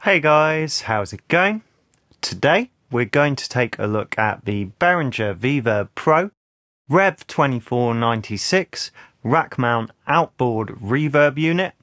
Hey guys, how's it going? Today we're going to take a look at the Behringer V-Verb Pro REV2496 rack mount outboard reverb unit.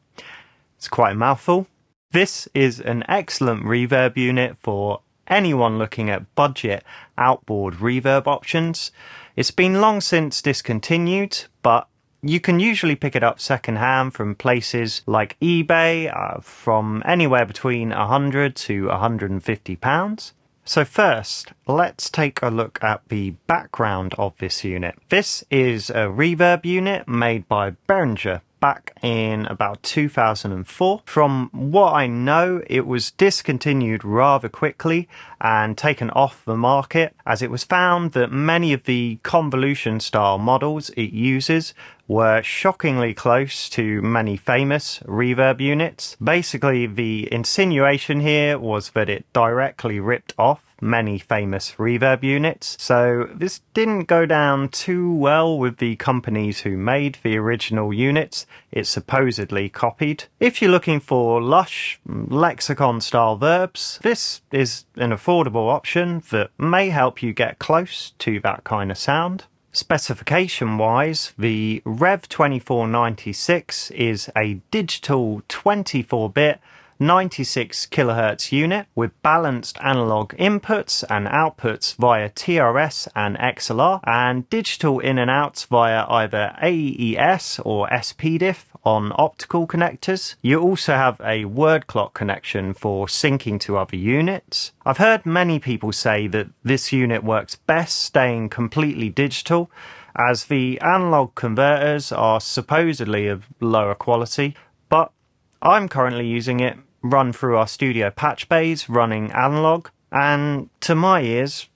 It's quite a mouthful. This is an excellent reverb unit for anyone looking at budget outboard reverb options. It's been long since discontinued, but you can usually pick it up secondhand from places like eBay from anywhere between £100 to £150. So first, let's take a look at the background of this unit. This is a reverb unit made by Behringer back in about 2004. From what I know, it was discontinued rather quickly and taken off the market, as it was found that many of the convolution style models it uses were shockingly close to many famous reverb units. Basically, the insinuation here was that it directly ripped off many famous reverb units, so this didn't go down too well with the companies who made the original units it supposedly copied. If you're looking for lush LEXICON style verbs, this is an affordable option that may help you get close to that kind of sound. Specification wise, the REV2496 is a digital 24-bit 96 kHz unit with balanced analog inputs and outputs via TRS and XLR, and digital in and outs via either AES or SPDIF on optical connectors. You also have a word clock connection for syncing to other units. I've heard many people say that this unit works best staying completely digital, as the analog converters are supposedly of lower quality, but I'm currently using it run through our studio patch bays running analog, and to my ears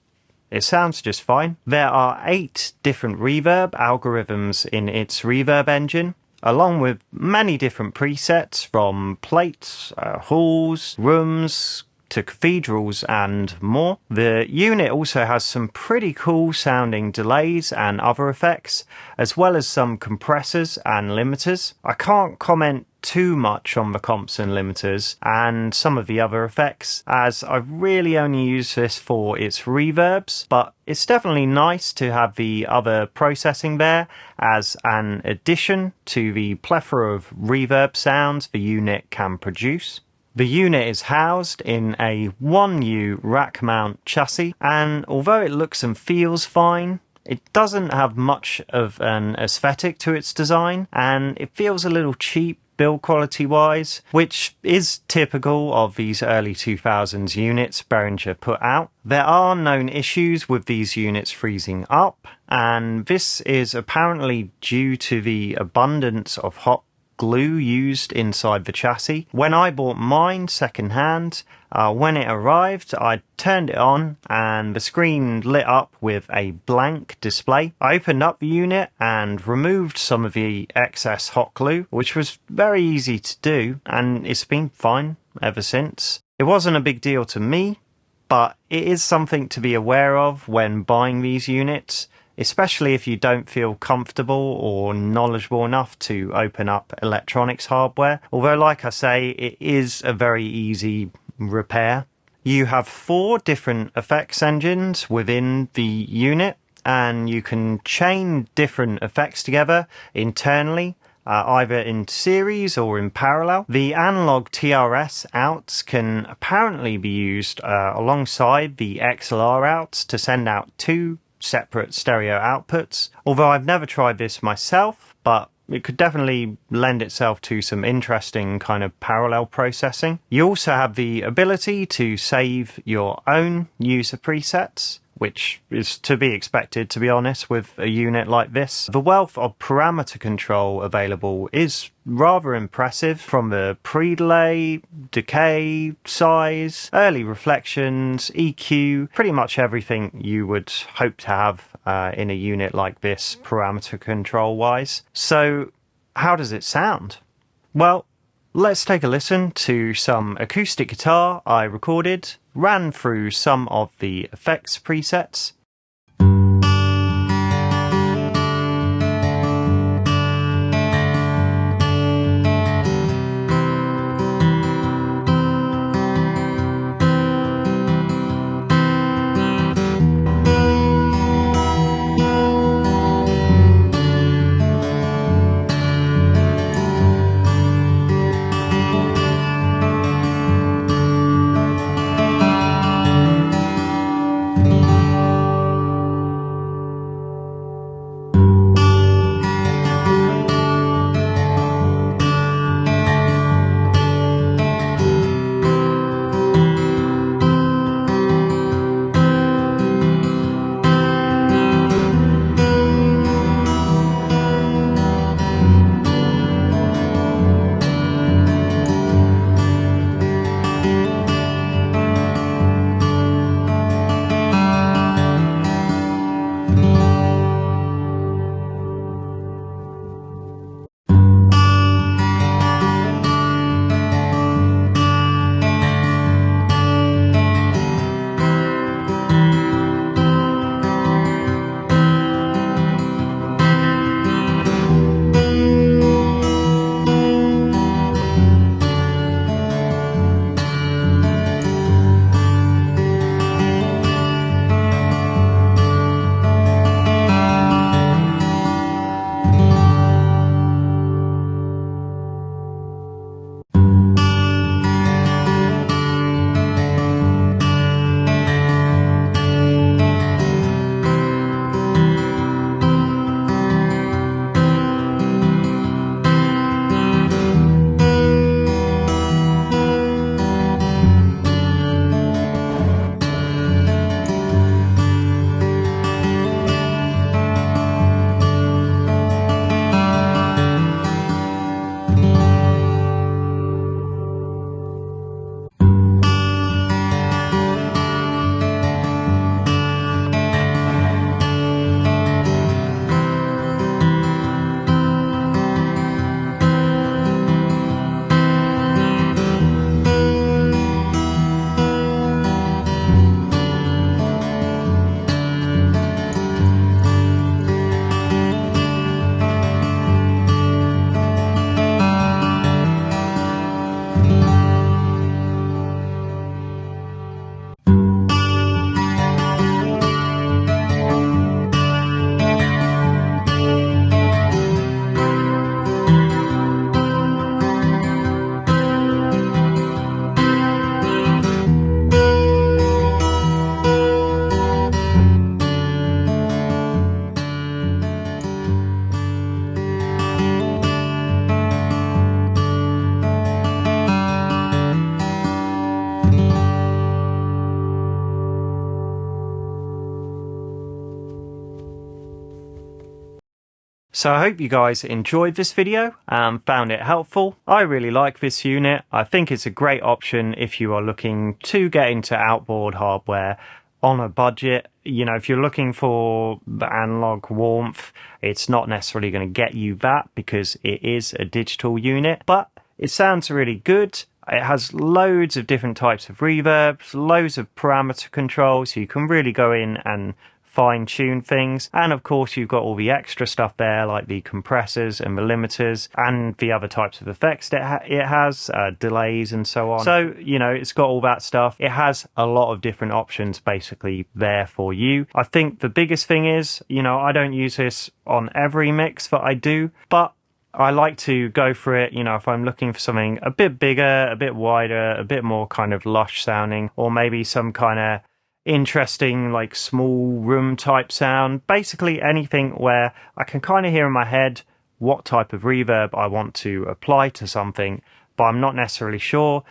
it sounds just fine. There are 8 different reverb algorithms in its reverb engine, along with many different presets from plates, halls, rooms to cathedrals and more. The unit also has some pretty cool sounding delays and other effects, as well as some compressors and limiters. I can't comment too much on the comps and limiters and some of the other effects, as I've really only used this for its reverbs, but it's definitely nice to have the other processing there as an addition to the plethora of reverb sounds the unit can produce. The unit is housed in a 1U rack mount chassis, and although it looks and feels fine, it doesn't have much of an aesthetic to its design, and it feels a little cheap build quality wise, which is typical of these early 2000s units Behringer put out. There are known issues with these units freezing up, and this is apparently due to the abundance of hot glue used inside the chassis. When I bought mine secondhand, when it arrived, I turned it on and the screen lit up with a blank display. I opened up the unit and removed some of the excess hot glue, which was very easy to do, and it's been fine ever since. It wasn't a big deal to me, but it is something to be aware of when buying these units, especially if you don't feel comfortable or knowledgeable enough to open up electronics hardware. Although, like I say, it is a very easy repair. You have 4 different effects engines within the unit, and you can chain different effects together internally, either in series or in parallel. The analog TRS outs can apparently be used alongside the XLR outs to send out 2 separate stereo outputs. Although I've never tried this myself, but it could definitely lend itself to some interesting kind of parallel processing. You also have the ability to save your own user presets, which is to be expected, to be honest, with a unit like this. The wealth of parameter control available is rather impressive, from the pre-delay, decay, size, early reflections, EQ, pretty much everything you would hope to have in a unit like this, parameter control wise. So how does it sound? Well, let's take a listen to some acoustic guitar I recorded, ran through some of the effects presets. So I hope you guys enjoyed this video and found it helpful. I really like this unit. I think it's a great option if you are looking to get into outboard hardware on a budget. You know, if you're looking for the analog warmth, it's not necessarily going to get you that because it is a digital unit, but it sounds really good. It has loads of different types of reverbs, loads of parameter control, so you can really go in and fine-tune things. And of course you've got all the extra stuff there, like the compressors and the limiters and the other types of effects that it has, delays and so on. So, you know, it's got all that stuff. It has a lot of different options basically there for you. I think the biggest thing is, you know, I don't use this on every mix that I do, but I like to go for it, you know, if I'm looking for something a bit bigger, a bit wider, a bit more kind of lush sounding, or maybe some kind of interesting like small room type sound. Basically anything where I can kind of hear in my head what type of reverb I want to apply to something, but I'm not necessarily sure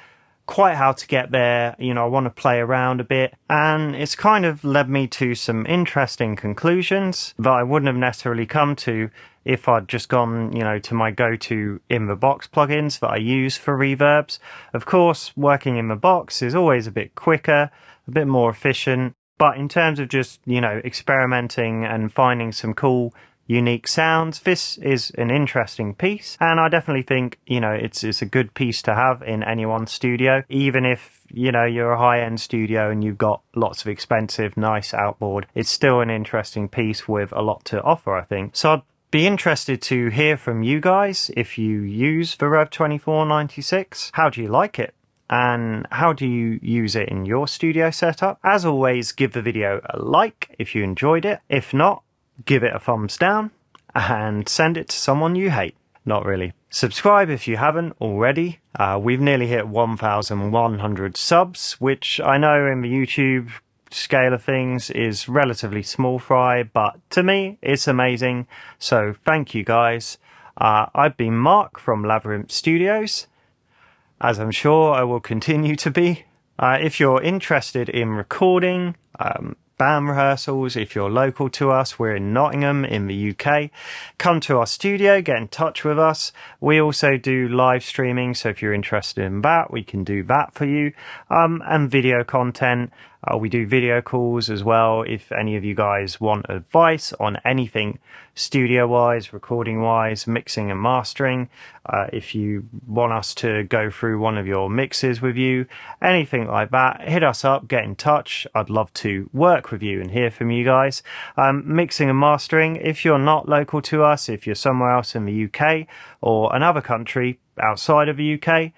quite how to get there. You know, I want to play around a bit, and it's kind of led me to some interesting conclusions that I wouldn't have necessarily come to if I'd just gone, you know, to my go-to in the box plugins that I use for reverbs. Of course, working in the box is always a bit quicker, a bit more efficient, but in terms of just, you know, experimenting and finding some cool unique sounds, this is an interesting piece, and I definitely think, you know, it's a good piece to have in anyone's studio, even if, you know, you're a high-end studio and you've got lots of expensive nice outboard. It's still an interesting piece with a lot to offer, I think. So I'd be interested to hear from you guys if you use the REV2496. How do you like it? And how do you use it in your studio setup? As always, give the video a like if you enjoyed it. If not, give it a thumbs down and send it to someone you hate. Not really. Subscribe if you haven't already. We've nearly hit 1,100 subs, which I know in the YouTube scale of things is relatively small fry, but to me it's amazing. So thank you guys. I've been Mark from Labyrinth Studios, as I'm sure I will continue to be. If you're interested in recording, band rehearsals, if you're local to us, we're in Nottingham in the UK, come to our studio, get in touch with us. We also do live streaming, so if you're interested in that, we can do that for you. And video content. We do video calls as well if any of you guys want advice on anything studio-wise, recording-wise, mixing and mastering. If you want us to go through one of your mixes with you, anything like that, hit us up, get in touch. I'd love to work with you and hear from you guys. Mixing and mastering, if you're not local to us, if you're somewhere else in the UK or another country outside of the UK,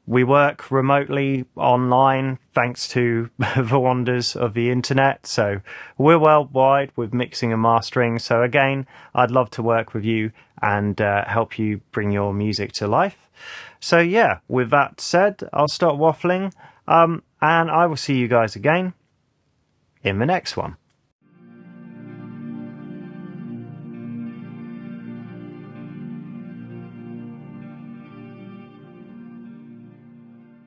we work remotely online thanks to the wonders of the internet. So we're worldwide with mixing and mastering. So again, I'd love to work with you and help you bring your music to life. So yeah, with that said, I'll stop waffling and I will see you guys again in the next one.